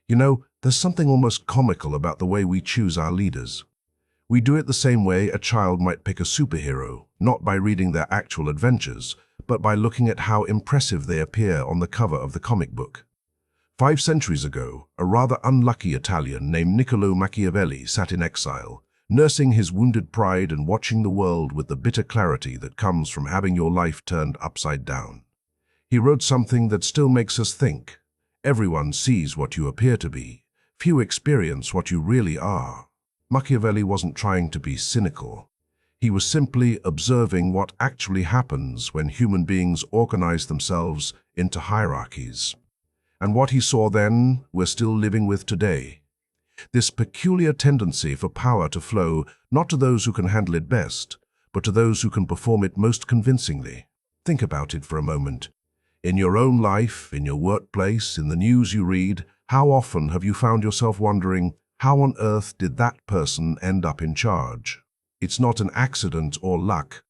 You know, there's something almost comical about the way we choose our leaders. We do it the same way a child might pick a superhero, not by reading their actual adventures, but by looking at how impressive they appear on the cover of the comic book. 5 centuries ago, a rather unlucky Italian named Niccolo Machiavelli sat in exile, nursing his wounded pride and watching the world with the bitter clarity that comes from having your life turned upside down. He wrote something that still makes us think. Everyone sees what you appear to be. Few experience what you really are. Machiavelli wasn't trying to be cynical. He was simply observing what actually happens when human beings organize themselves into hierarchies. And what he saw then, we're still living with today. This peculiar tendency for power to flow not to those who can handle it best, but to those who can perform it most convincingly. Think about it for a moment. In your own life, in your workplace, in the news you read, how often have you found yourself wondering, how on earth did that person end up in charge? It's not an accident or luck.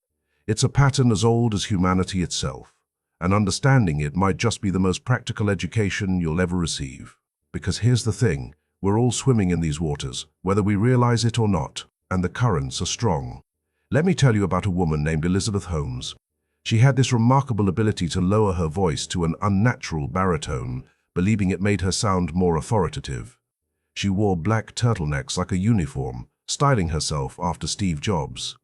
It's a pattern as old as humanity itself. And understanding it might just be the most practical education you'll ever receive. Because here's the thing, we're all swimming in these waters, whether we realize it or not, and the currents are strong. Let me tell you about a woman named Elizabeth Holmes. She had this remarkable ability to lower her voice to an unnatural baritone, believing it made her sound more authoritative. She wore black turtlenecks like a uniform, styling herself after Steve Jobs.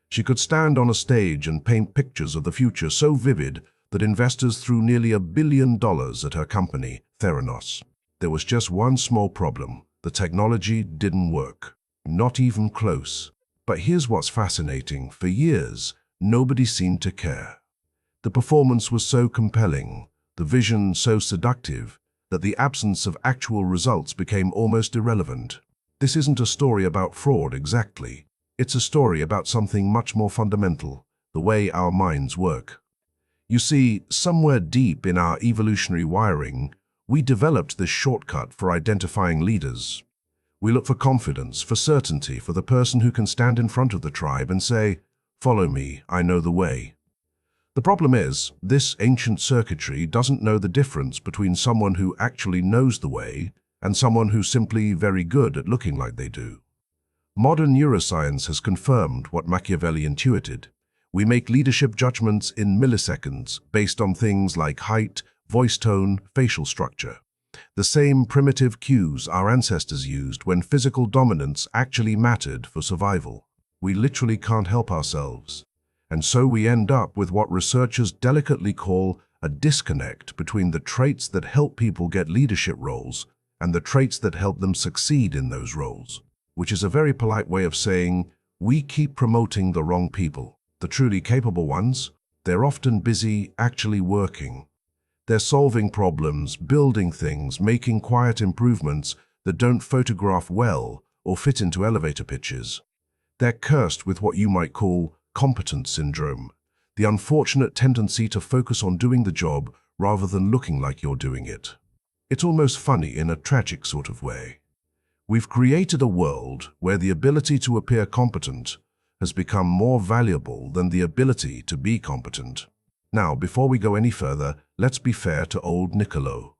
She could stand on a stage and paint pictures of the future so vivid that investors threw nearly $1 billion at her company, Theranos. There was just one small problem. The technology didn't work. Not even close. But here's what's fascinating. For years, nobody seemed to care. The performance was so compelling, the vision so seductive, that the absence of actual results became almost irrelevant. This isn't a story about fraud exactly. It's a story about something much more fundamental, the way our minds work. You see, somewhere deep in our evolutionary wiring, we developed this shortcut for identifying leaders. We look for confidence, for certainty, for the person who can stand in front of the tribe and say, "Follow me, I know the way." The problem is, this ancient circuitry doesn't know the difference between someone who actually knows the way and someone who's simply very good at looking like they do. Modern neuroscience has confirmed what Machiavelli intuited. We make leadership judgments in milliseconds based on things like height, voice tone, facial structure. The same primitive cues our ancestors used when physical dominance actually mattered for survival. We literally can't help ourselves. And so we end up with what researchers delicately call a disconnect between the traits that help people get leadership roles and the traits that help them succeed in those roles, which is a very polite way of saying we keep promoting the wrong people. The truly capable ones, they're often busy actually working. They're solving problems, building things, making quiet improvements that don't photograph well or fit into elevator pitches. They're cursed with what you might call competence syndrome, the unfortunate tendency to focus on doing the job rather than looking like you're doing it. It's almost funny in a tragic sort of way. We've created a world where the ability to appear competent has become more valuable than the ability to be competent. Now, before we go any further, let's be fair to old Niccolo.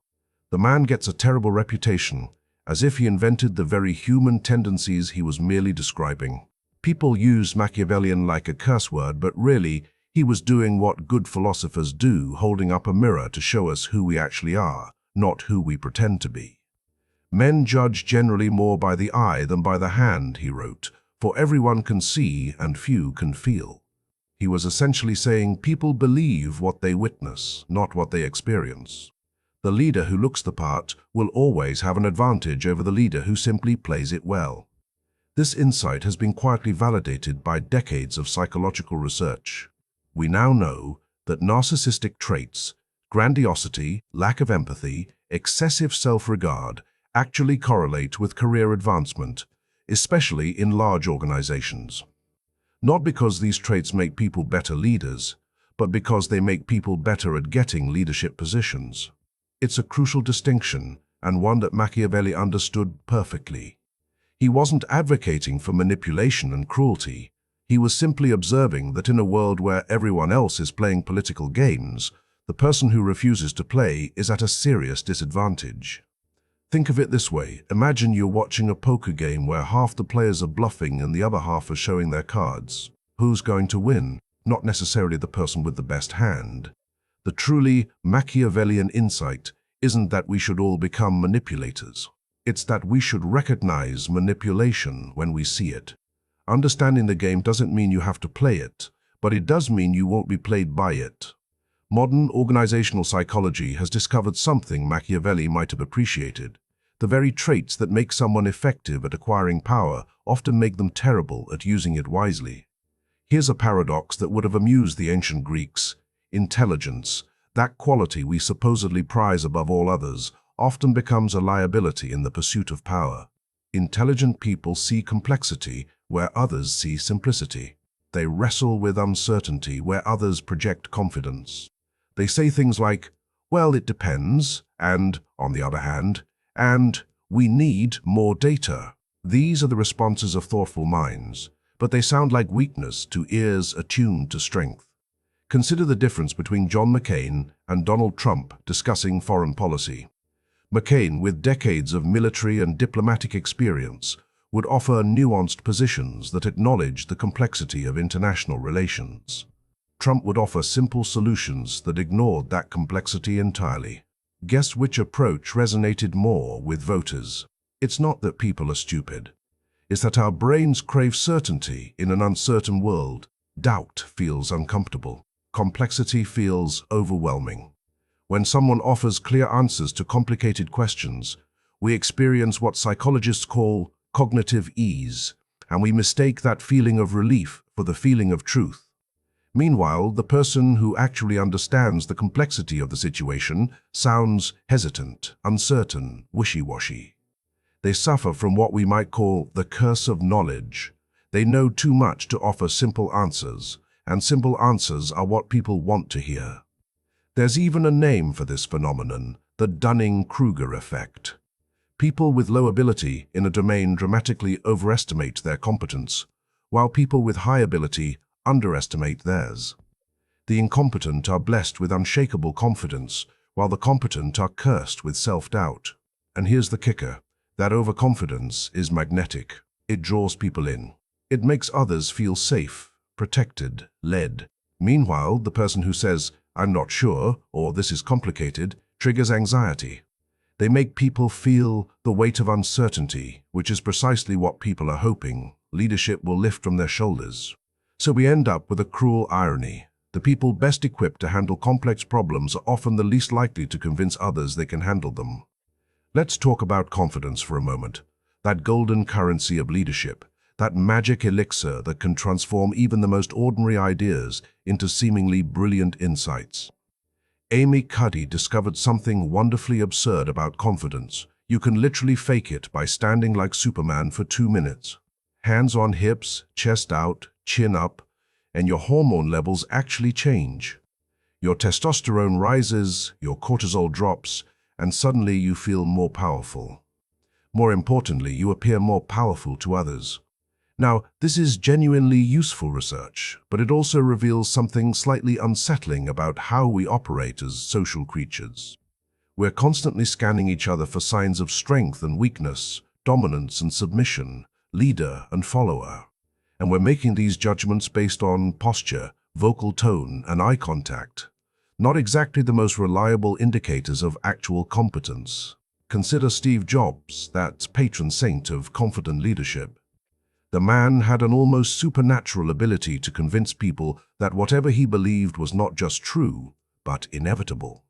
The man gets a terrible reputation, as if he invented the very human tendencies he was merely describing. People use Machiavellian like a curse word, but really, he was doing what good philosophers do, holding up a mirror to show us who we actually are, not who we pretend to be. Men judge generally more by the eye than by the hand, he wrote, for everyone can see and few can feel. He was essentially saying people believe what they witness, not what they experience. The leader who looks the part will always have an advantage over the leader who simply plays it well. This insight has been quietly validated by decades of psychological research. We now know that narcissistic traits, grandiosity, lack of empathy, excessive self-regard, actually correlate with career advancement, especially in large organizations. Not because these traits make people better leaders, but because they make people better at getting leadership positions. It's a crucial distinction, and one that Machiavelli understood perfectly. He wasn't advocating for manipulation and cruelty. He was simply observing that in a world where everyone else is playing political games, the person who refuses to play is at a serious disadvantage. Think of it this way. Imagine you're watching a poker game where half the players are bluffing and the other half are showing their cards. Who's going to win? Not necessarily the person with the best hand. The truly Machiavellian insight isn't that we should all become manipulators. It's that we should recognize manipulation when we see it. Understanding the game doesn't mean you have to play it, but it does mean you won't be played by it. Modern organizational psychology has discovered something Machiavelli might have appreciated. The very traits that make someone effective at acquiring power often make them terrible at using it wisely. Here's a paradox that would have amused the ancient Greeks. Intelligence, that quality we supposedly prize above all others, often becomes a liability in the pursuit of power. Intelligent people see complexity where others see simplicity. They wrestle with uncertainty where others project confidence. They say things like, well, it depends, and, on the other hand, and we need more data. These are the responses of thoughtful minds, but they sound like weakness to ears attuned to strength. Consider the difference between John McCain and Donald Trump discussing foreign policy. McCain, with decades of military and diplomatic experience, would offer nuanced positions that acknowledge the complexity of international relations. Trump would offer simple solutions that ignored that complexity entirely. Guess which approach resonated more with voters? It's not that people are stupid. It's that our brains crave certainty in an uncertain world. Doubt feels uncomfortable. Complexity feels overwhelming. When someone offers clear answers to complicated questions, we experience what psychologists call cognitive ease, and we mistake that feeling of relief for the feeling of truth. Meanwhile, the person who actually understands the complexity of the situation sounds hesitant, uncertain, wishy-washy. They suffer from what we might call the curse of knowledge. They know too much to offer simple answers, and simple answers are what people want to hear. There's even a name for this phenomenon, the Dunning-Kruger effect. People with low ability in a domain dramatically overestimate their competence, while people with high ability underestimate theirs. The incompetent are blessed with unshakable confidence, while the competent are cursed with self-doubt. And here's the kicker. That overconfidence is magnetic. It draws people in. It makes others feel safe, protected, led. Meanwhile, the person who says, "I'm not sure," or "this is complicated," triggers anxiety. They make people feel the weight of uncertainty, which is precisely what people are hoping leadership will lift from their shoulders. So we end up with a cruel irony. The people best equipped to handle complex problems are often the least likely to convince others they can handle them. Let's talk about confidence for a moment. That golden currency of leadership, that magic elixir that can transform even the most ordinary ideas into seemingly brilliant insights. Amy Cuddy discovered something wonderfully absurd about confidence. You can literally fake it by standing like Superman for 2 minutes. Hands on hips, chest out, chin up, and your hormone levels actually change. Your testosterone rises, your cortisol drops, and suddenly you feel more powerful. More importantly, you appear more powerful to others. Now, this is genuinely useful research, but it also reveals something slightly unsettling about how we operate as social creatures. We're constantly scanning each other for signs of strength and weakness, dominance and submission, leader and follower. And we're making these judgments based on posture, vocal tone, and eye contact. Not exactly the most reliable indicators of actual competence. Consider Steve Jobs, that patron saint of confident leadership. The man had an almost supernatural ability to convince people that whatever he believed was not just true, but inevitable.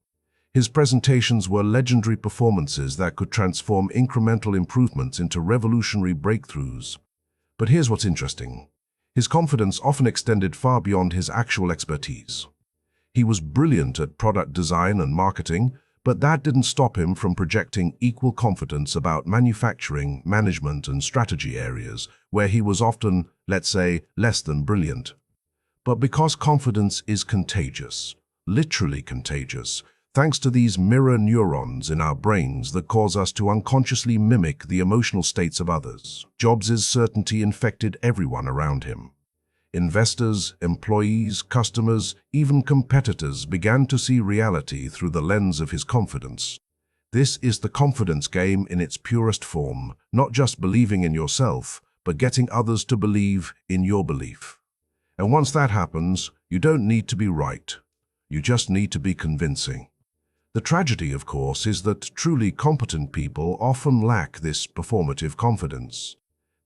His presentations were legendary performances that could transform incremental improvements into revolutionary breakthroughs. But here's what's interesting. His confidence often extended far beyond his actual expertise. He was brilliant at product design and marketing, but that didn't stop him from projecting equal confidence about manufacturing, management, and strategy areas, where he was often, let's say, less than brilliant. But because confidence is contagious, literally contagious, thanks to these mirror neurons in our brains that cause us to unconsciously mimic the emotional states of others, Jobs' certainty infected everyone around him. Investors, employees, customers, even competitors began to see reality through the lens of his confidence. This is the confidence game in its purest form, not just believing in yourself, but getting others to believe in your belief. And once that happens, you don't need to be right. You just need to be convincing. The tragedy, of course, is that truly competent people often lack this performative confidence.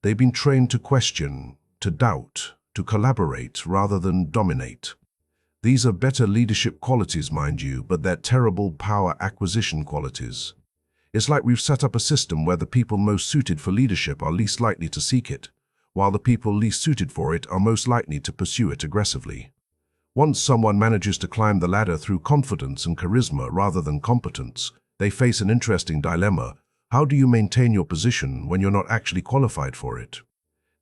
They've been trained to question, to doubt, to collaborate rather than dominate. These are better leadership qualities, mind you, but they're terrible power acquisition qualities. It's like we've set up a system where the people most suited for leadership are least likely to seek it, while the people least suited for it are most likely to pursue it aggressively. Once someone manages to climb the ladder through confidence and charisma rather than competence, they face an interesting dilemma. How do you maintain your position when you're not actually qualified for it?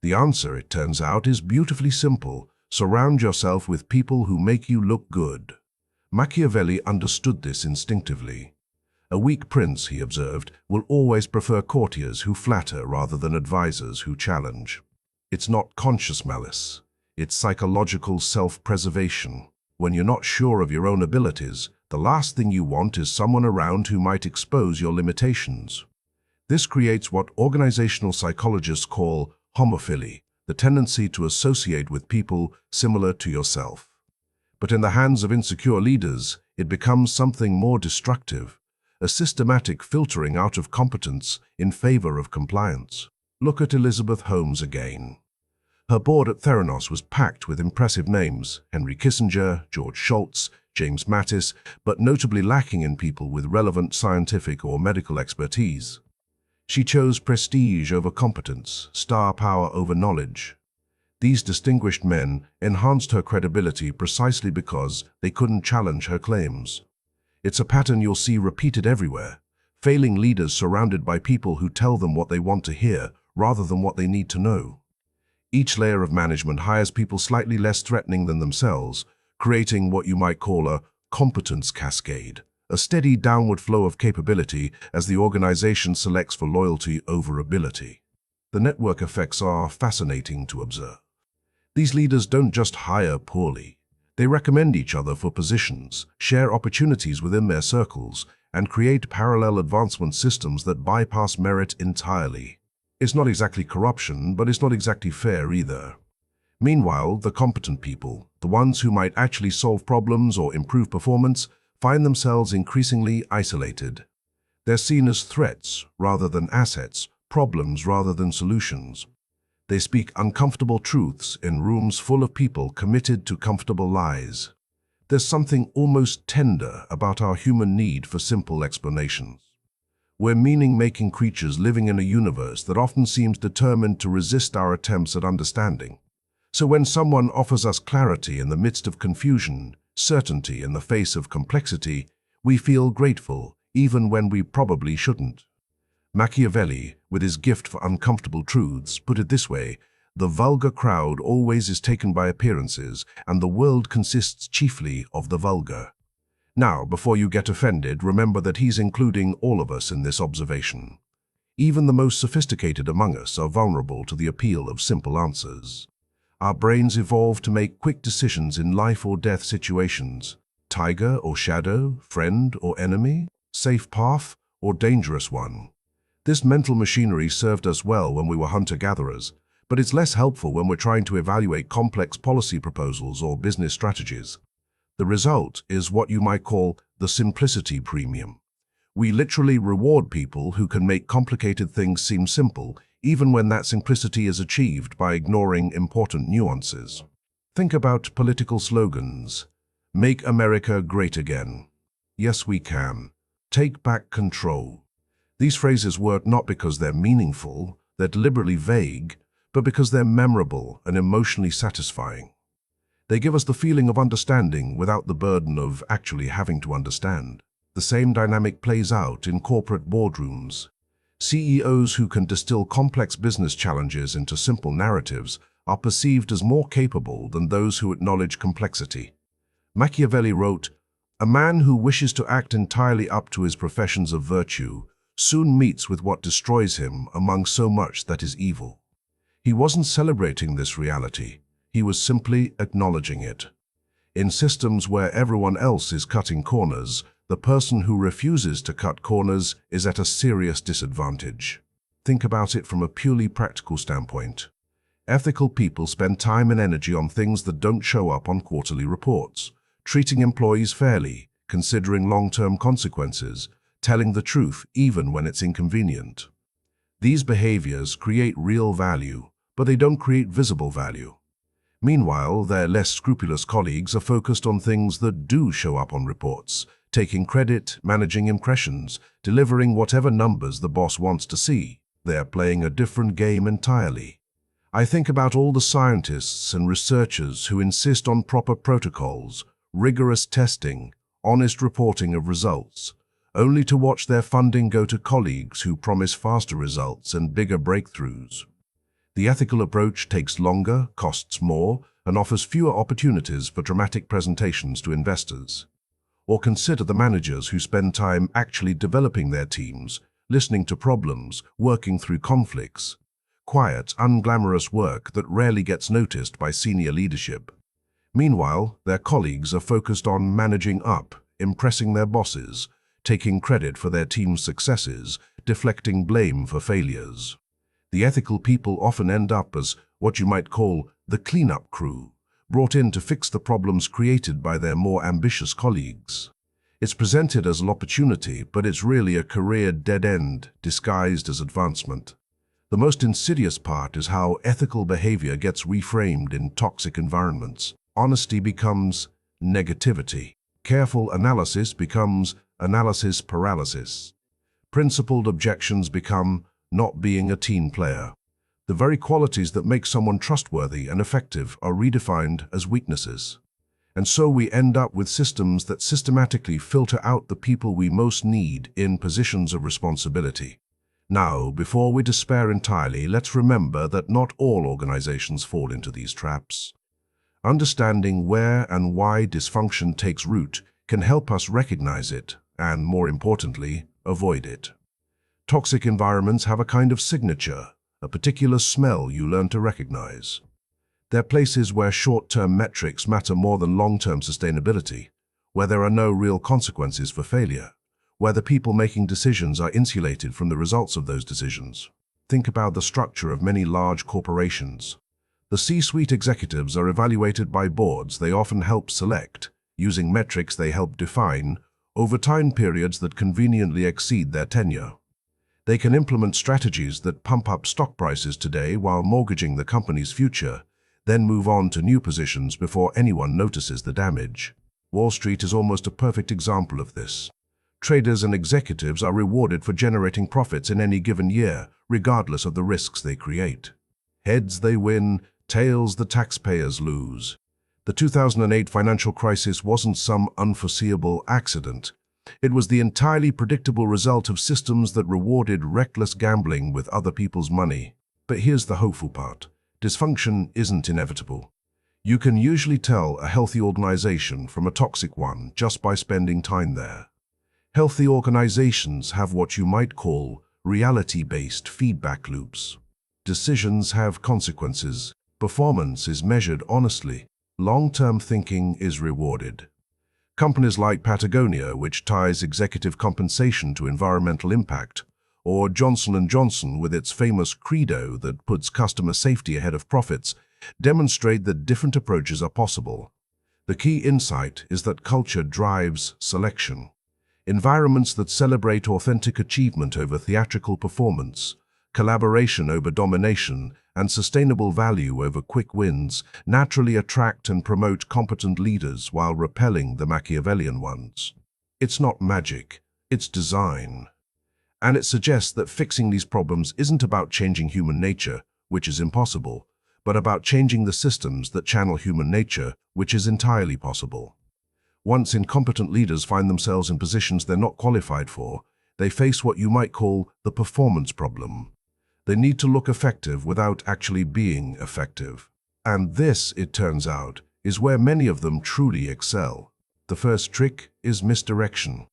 The answer, it turns out, is beautifully simple. Surround yourself with people who make you look good. Machiavelli understood this instinctively. A weak prince, he observed, will always prefer courtiers who flatter rather than advisors who challenge. It's not conscious malice. It's psychological self-preservation. When you're not sure of your own abilities, the last thing you want is someone around who might expose your limitations. This creates what organizational psychologists call homophily, the tendency to associate with people similar to yourself. But in the hands of insecure leaders, it becomes something more destructive, a systematic filtering out of competence in favor of compliance. Look at Elizabeth Holmes again. Her board at Theranos was packed with impressive names: Henry Kissinger, George Shultz, James Mattis, but notably lacking in people with relevant scientific or medical expertise. She chose prestige over competence, star power over knowledge. These distinguished men enhanced her credibility precisely because they couldn't challenge her claims. It's a pattern you'll see repeated everywhere: failing leaders surrounded by people who tell them what they want to hear rather than what they need to know. Each layer of management hires people slightly less threatening than themselves, creating what you might call a competence cascade, a steady downward flow of capability as the organization selects for loyalty over ability. The network effects are fascinating to observe. These leaders don't just hire poorly. They recommend each other for positions, share opportunities within their circles, and create parallel advancement systems that bypass merit entirely. It's not exactly corruption, but it's not exactly fair either. Meanwhile, the competent people, the ones who might actually solve problems or improve performance, find themselves increasingly isolated. They're seen as threats rather than assets, problems rather than solutions. They speak uncomfortable truths in rooms full of people committed to comfortable lies. There's something almost tender about our human need for simple explanations. We're meaning-making creatures living in a universe that often seems determined to resist our attempts at understanding. So when someone offers us clarity in the midst of confusion, certainty in the face of complexity, we feel grateful, even when we probably shouldn't. Machiavelli, with his gift for uncomfortable truths, put it this way: the vulgar crowd always is taken by appearances, and the world consists chiefly of the vulgar. Now, before you get offended, remember that he's including all of us in this observation. Even the most sophisticated among us are vulnerable to the appeal of simple answers. Our brains evolved to make quick decisions in life or death situations: tiger or shadow, friend or enemy, safe path or dangerous one. This mental machinery served us well when we were hunter-gatherers, but it's less helpful when we're trying to evaluate complex policy proposals or business strategies. The result is what you might call the simplicity premium. We literally reward people who can make complicated things seem simple, even when that simplicity is achieved by ignoring important nuances. Think about political slogans. Make America great again. Yes, we can. Take back control. These phrases work not because they're meaningful, they're deliberately vague, but because they're memorable and emotionally satisfying. They give us the feeling of understanding without the burden of actually having to understand. The same dynamic plays out in corporate boardrooms. CEOs who can distill complex business challenges into simple narratives are perceived as more capable than those who acknowledge complexity. Machiavelli wrote, "A man who wishes to act entirely up to his professions of virtue soon meets with what destroys him among so much that is evil." He wasn't celebrating this reality. He was simply acknowledging it. In systems where everyone else is cutting corners, The person who refuses to cut corners is at a serious disadvantage. Think about it from a purely practical standpoint. Ethical people spend time and energy on things that don't show up on quarterly reports, treating employees fairly, considering long-term consequences, telling the truth even when it's inconvenient. These behaviors create real value, but they don't create visible value. Meanwhile, their less scrupulous colleagues are focused on things that do show up on reports, taking credit, managing impressions, delivering whatever numbers the boss wants to see. They're playing a different game entirely. I think about all the scientists and researchers who insist on proper protocols, rigorous testing, honest reporting of results, only to watch their funding go to colleagues who promise faster results and bigger breakthroughs. The ethical approach takes longer, costs more, and offers fewer opportunities for dramatic presentations to investors. Or consider the managers who spend time actually developing their teams, listening to problems, working through conflicts. Quiet, unglamorous work that rarely gets noticed by senior leadership. Meanwhile, their colleagues are focused on managing up, impressing their bosses, taking credit for their team's successes, deflecting blame for failures. The ethical people often end up as what you might call the cleanup crew, brought in to fix the problems created by their more ambitious colleagues. It's presented as an opportunity, but it's really a career dead end disguised as advancement. The most insidious part is how ethical behavior gets reframed in toxic environments. Honesty becomes negativity. Careful analysis becomes analysis paralysis. Principled objections become not being a team player. The very qualities that make someone trustworthy and effective are redefined as weaknesses. And so we end up with systems that systematically filter out the people we most need in positions of responsibility. Now, before we despair entirely, let's remember that not all organizations fall into these traps. Understanding where and why dysfunction takes root can help us recognize it and, more importantly, avoid it. Toxic environments have a kind of signature, a particular smell you learn to recognize. They're places where short-term metrics matter more than long-term sustainability, where there are no real consequences for failure, where the people making decisions are insulated from the results of those decisions. Think about the structure of many large corporations. The C-suite executives are evaluated by boards they often help select, using metrics they help define, over time periods that conveniently exceed their tenure. They can implement strategies that pump up stock prices today while mortgaging the company's future, then move on to new positions before anyone notices the damage. Wall Street is almost a perfect example of this. Traders and executives are rewarded for generating profits in any given year, regardless of the risks they create. Heads they win, tails the taxpayers lose. The 2008 financial crisis wasn't some unforeseeable accident. It was the entirely predictable result of systems that rewarded reckless gambling with other people's money. But here's the hopeful part. Dysfunction isn't inevitable. You can usually tell a healthy organization from a toxic one just by spending time there. Healthy organizations have what you might call reality-based feedback loops. Decisions have consequences. Performance is measured honestly. Long-term thinking is rewarded. Companies like Patagonia, which ties executive compensation to environmental impact, or Johnson & Johnson with its famous credo that puts customer safety ahead of profits, demonstrate that different approaches are possible. The key insight is that culture drives selection. Environments that celebrate authentic achievement over theatrical performance, collaboration over domination, and sustainable value over quick wins naturally attract and promote competent leaders while repelling the Machiavellian ones. It's not magic, it's design. And it suggests that fixing these problems isn't about changing human nature, which is impossible, but about changing the systems that channel human nature, which is entirely possible. Once incompetent leaders find themselves in positions they're not qualified for, they face what you might call the performance problem. They need to look effective without actually being effective. And this, it turns out, is where many of them truly excel. The first trick is misdirection.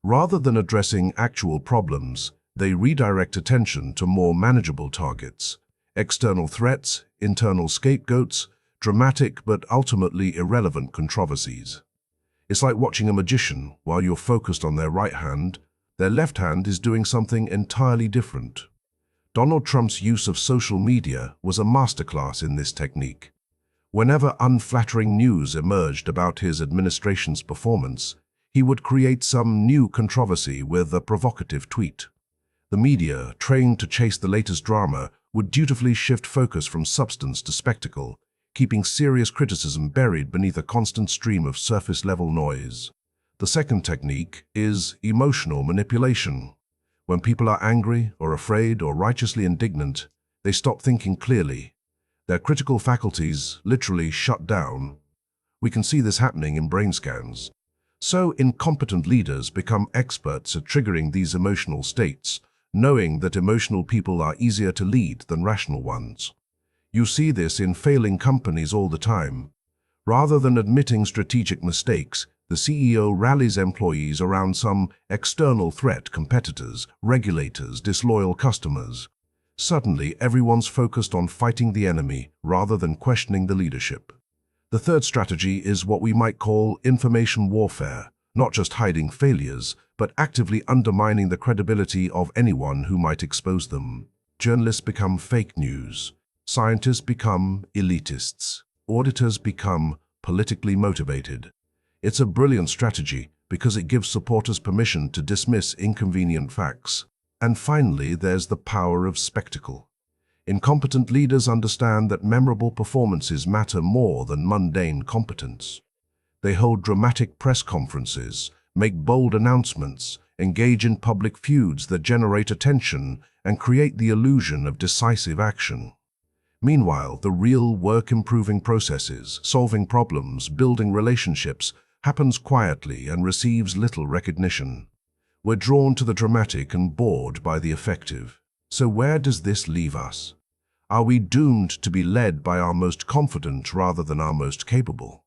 Rather than addressing actual problems, they redirect attention to more manageable targets. External threats, internal scapegoats, dramatic but ultimately irrelevant controversies. It's like watching a magician. While you're focused on their right hand, their left hand is doing something entirely different. Donald Trump's use of social media was a masterclass in this technique. Whenever unflattering news emerged about his administration's performance, he would create some new controversy with a provocative tweet. The media, trained to chase the latest drama, would dutifully shift focus from substance to spectacle, keeping serious criticism buried beneath a constant stream of surface-level noise. The second technique is emotional manipulation. When people are angry or afraid or righteously indignant, they stop thinking clearly. Their critical faculties literally shut down. We can see this happening in brain scans. So incompetent leaders become experts at triggering these emotional states, knowing that emotional people are easier to lead than rational ones. You see this in failing companies all the time. Rather than admitting strategic mistakes, the CEO rallies employees around some external threat: competitors, regulators, disloyal customers. Suddenly, everyone's focused on fighting the enemy rather than questioning the leadership. The third strategy is what we might call information warfare, not just hiding failures, but actively undermining the credibility of anyone who might expose them. Journalists become fake news. Scientists become elitists. Auditors become politically motivated. It's a brilliant strategy because it gives supporters permission to dismiss inconvenient facts. And finally, there's the power of spectacle. Incompetent leaders understand that memorable performances matter more than mundane competence. They hold dramatic press conferences, make bold announcements, engage in public feuds that generate attention, and create the illusion of decisive action. Meanwhile, the real work-improving processes, solving problems, building relationships, happens quietly and receives little recognition. We're drawn to the dramatic and bored by the effective. So where does this leave us? Are we doomed to be led by our most confident rather than our most capable?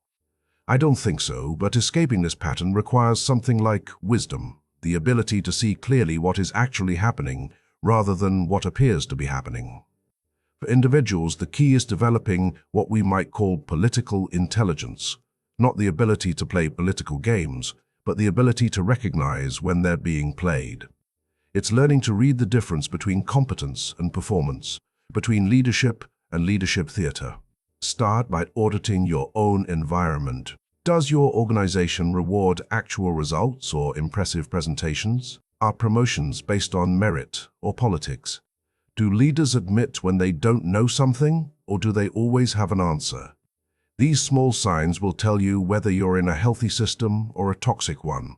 I don't think so, but escaping this pattern requires something like wisdom, the ability to see clearly what is actually happening rather than what appears to be happening. For individuals, the key is developing what we might call political intelligence, not the ability to play political games, but the ability to recognize when they're being played. It's learning to read the difference between competence and performance, between leadership and leadership theater. Start by auditing your own environment. Does your organization reward actual results or impressive presentations? Are promotions based on merit or politics? Do leaders admit when they don't know something, or do they always have an answer? These small signs will tell you whether you're in a healthy system or a toxic one.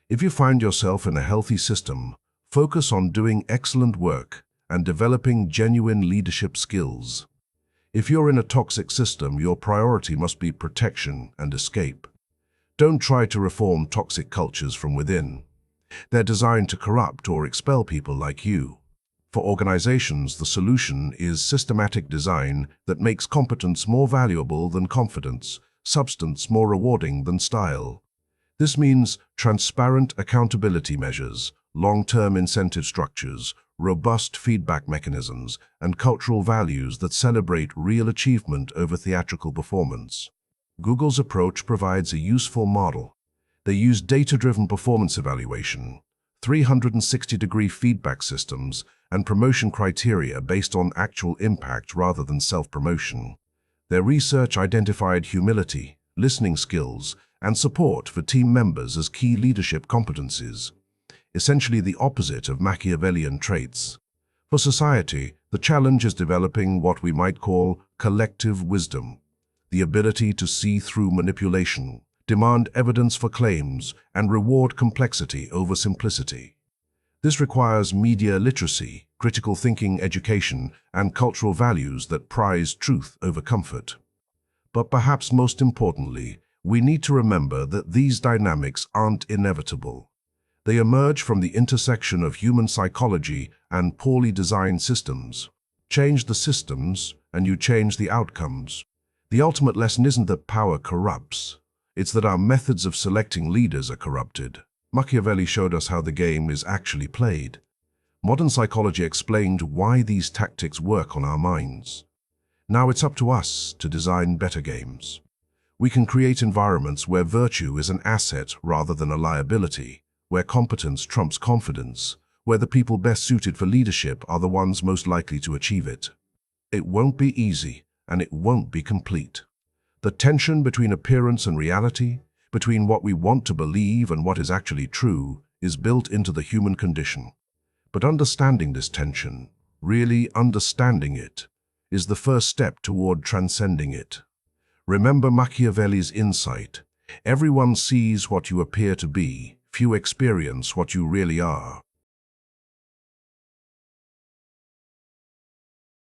If you find yourself in a healthy system, focus on doing excellent work and developing genuine leadership skills. If you're in a toxic system, your priority must be protection and escape. Don't try to reform toxic cultures from within. They're designed to corrupt or expel people like you. For organizations, the solution is systematic design that makes competence more valuable than confidence, substance more rewarding than style. This means transparent accountability measures, long-term incentive structures, robust feedback mechanisms, and cultural values that celebrate real achievement over theatrical performance. Google's approach provides a useful model. They use data-driven performance evaluation, 360-degree feedback systems, and promotion criteria based on actual impact rather than self-promotion. Their research identified humility, listening skills, and support for team members as key leadership competencies, essentially the opposite of Machiavellian traits. For society, the challenge is developing what we might call collective wisdom, the ability to see through manipulation, demand evidence for claims, and reward complexity over simplicity. This requires media literacy, critical thinking education, and cultural values that prize truth over comfort. But perhaps most importantly, we need to remember that these dynamics aren't inevitable. They emerge from the intersection of human psychology and poorly designed systems. Change the systems, and you change the outcomes. The ultimate lesson isn't that power corrupts. It's that our methods of selecting leaders are corrupted. Machiavelli showed us how the game is actually played. Modern psychology explained why these tactics work on our minds. Now it's up to us to design better games. We can create environments where virtue is an asset rather than a liability, where competence trumps confidence, where the people best suited for leadership are the ones most likely to achieve it. It won't be easy, and it won't be complete. The tension between appearance and reality, between what we want to believe and what is actually true, is built into the human condition. But understanding this tension, really understanding it, is the first step toward transcending it. Remember Machiavelli's insight: everyone sees what you appear to be, few experience what you really are.